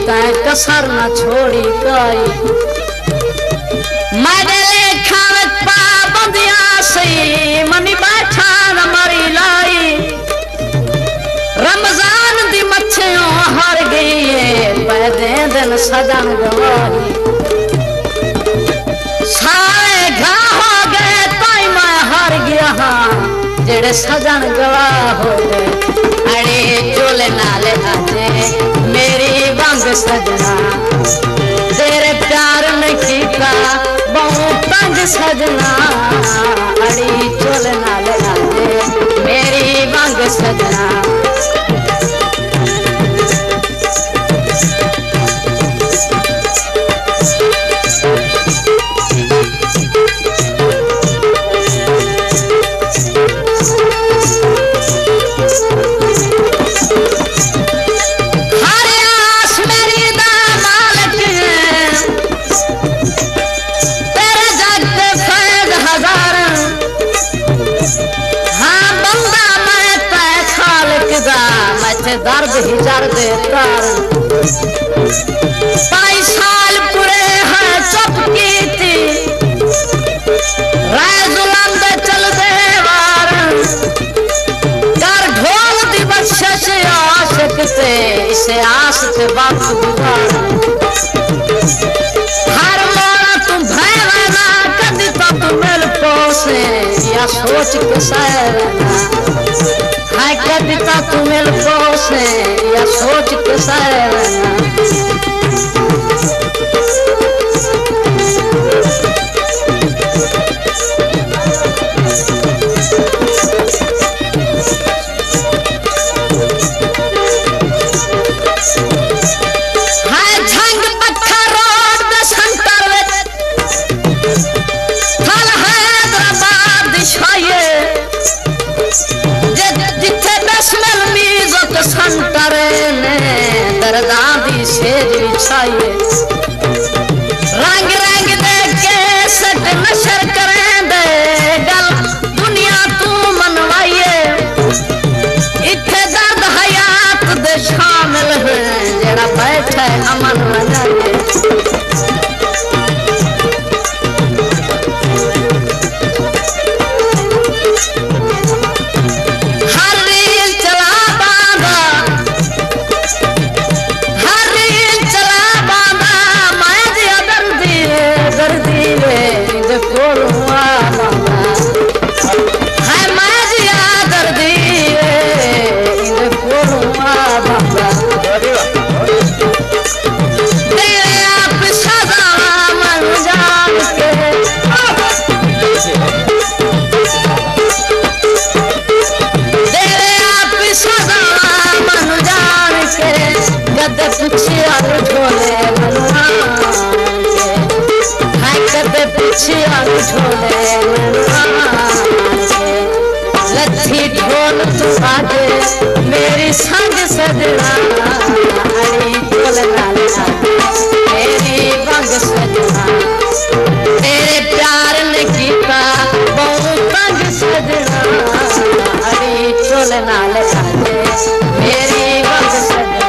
तय कसर न छोड़ी काई मेरे लेखा पाबंदियां सही मनी बैठा न मरी लाई रमजान दी मच्छियों हर गई है पैदे दिन सजन गवाही सारे घा हो गए ताई मैं हार गया हाँ जेड़े सजन गवाह हो गए अरे चोले नाले आजे मेरी बंग सजना तेरे प्यार में कीता बहुत तंग सजना अरे चोले नाले आजे मेरी बंग सजना दर्द ही दर्द कारण 22 साल पूरे हैं चुप की थी जुलम दे चल दे वार कर ढोल दिवस से आशिक से इसे आस के वक्त गुजारा हर मोड़ा तुम भैरना कभी तो तुम मिल पोसे या सोच के सहरना हाय कभी तो तुम मिल पोसे या सोच के सहरना दर्दादी सेज बिछाइए रंग रंग दे के सट नशर करें दे गल दुनिया तू मनवाइए इत्थे दर्द हयात दे शामिल है जरा बैठे अमन बनाइए लच्छी ढोल तू बाजे मेरी संग सजना अड़ी ढोल नाले मेरी बंग सजना तेरे प्यार ने कीता बहुत बंग सजना अड़ी ढोल नाले मेरी बंग सजना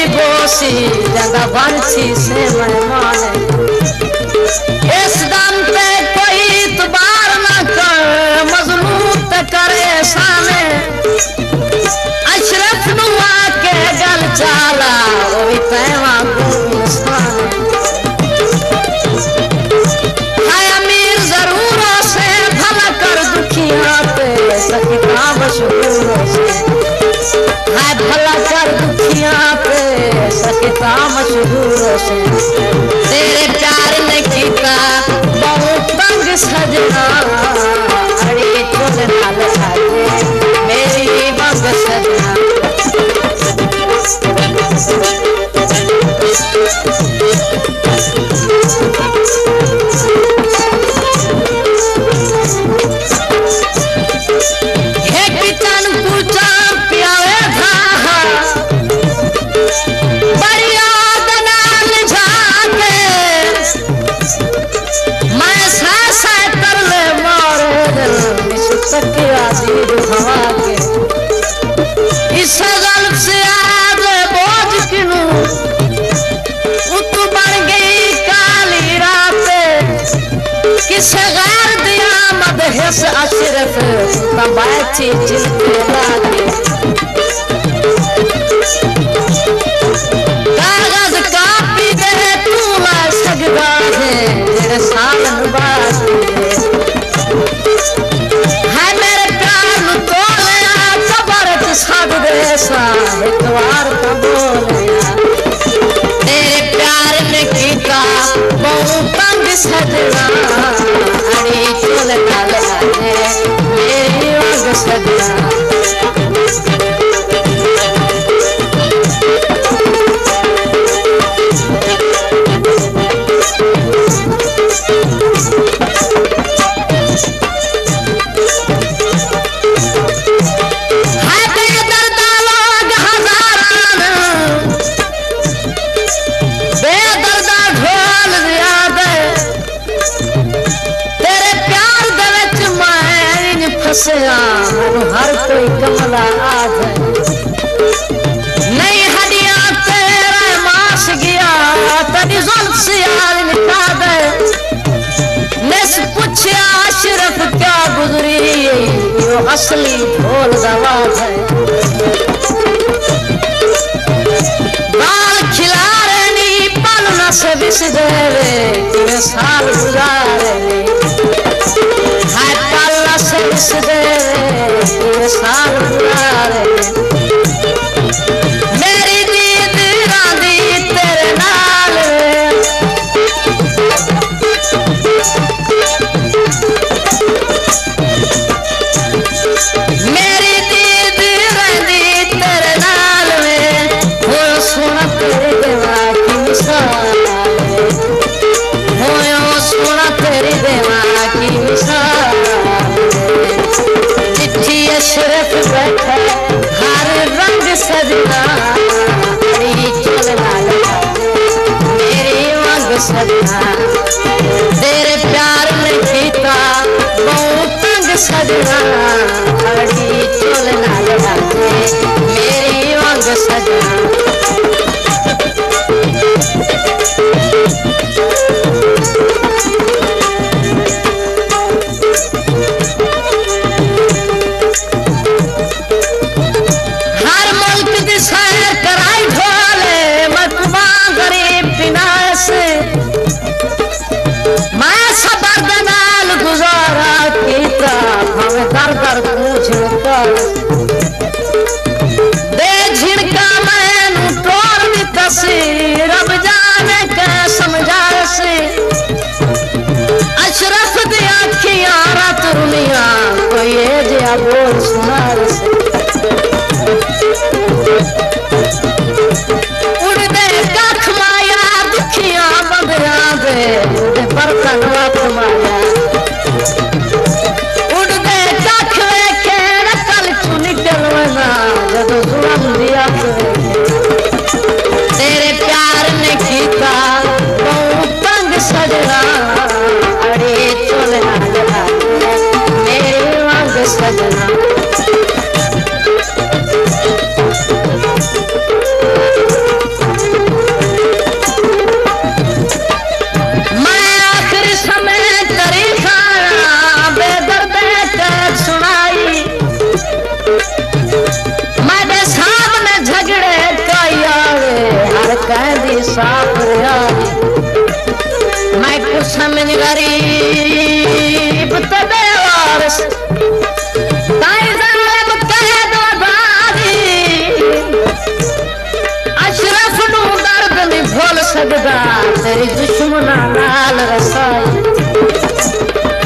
जगह बंसी से मेहमान इस दम पे कोई इतबार न कर मजलूम करे सामने अशरफ नुआ के गल चाला वही पैवा है अमीर जरूरों से भला कर दुखिया पे सकिता मशहूरों से है भला कर दुखिया पे सकिता मशहूरों से तेरे प्यार ने कीता बहुत तंग सजना अड़ी चोल नाल मेरी बंग सजना दीद हवा के इस गल्ब से आज बोझ किनू उतु बन गई काली रात किस गैर दिया मदहस अशरफ तबाची जिनके लागे कागज कापी दे तू ला सकदा है तेरे सालन बात है मेरे प्यार नु तोड़या कबर च छड़ दे सा एक बार तो बोलया तेरे प्यार ने कीता बहु तंग सजना अड़ी चल नाल आजे मेरी वाग सजना हर कोई कमला आज नहीं हड्डियां तेरा मास गया तेरी जुल्फ से यार निका दे नस पूछया अशरफ क्या गुजरी यो असली ढोल दवाज है बाल खिलारे नी पल न से बिस देवे कितने साल गुजारे नी हाय पल से बिस देवे साल गुजारे मेरी दीद रांदी तेरे नाल मेरी दीद रांदी तेरे नाल हो सुन तेरे देवा की मिसाल हो सुन तेरे देवा की मिसाल अशरफ बैठा हर रंग सजना अड़ी चलना लगा मेरी वांग सजना तेरे प्यार में पीता बहुत तंग सजना अड़ी चलना लगा मेरी वांग सजना दर दर झिड़का दे झिड़का मैनू तोड़ दी तसी रब जाने के समझा से अशरफ दी अखियां रात रुनिया कोई जिया बोल सुना से उड़दे कख माया दुखियां बंदियां दे बर्तन वत माया तेरे प्यार ने कीता बहुत तंग सजना अड़े चलना लगा मेरे वांग सजना मैं आखिरी समय तेरी खाना बेदर्द कर सुनाई मेरे सामने झगड़े हर कैदी साफ मैं कुछ समझ गरीब तबे वारस अशरफ नू दर्द नहीं भूल सकदा तेरी दुश्मना नाल रसाई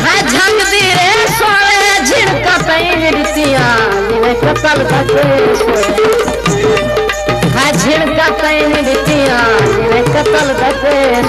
है झंगदी रे सोने झिड़का तैन दितियां जिन्हें कतल का केस है झिड़का तैन दितियां जिन्हें कतल का केस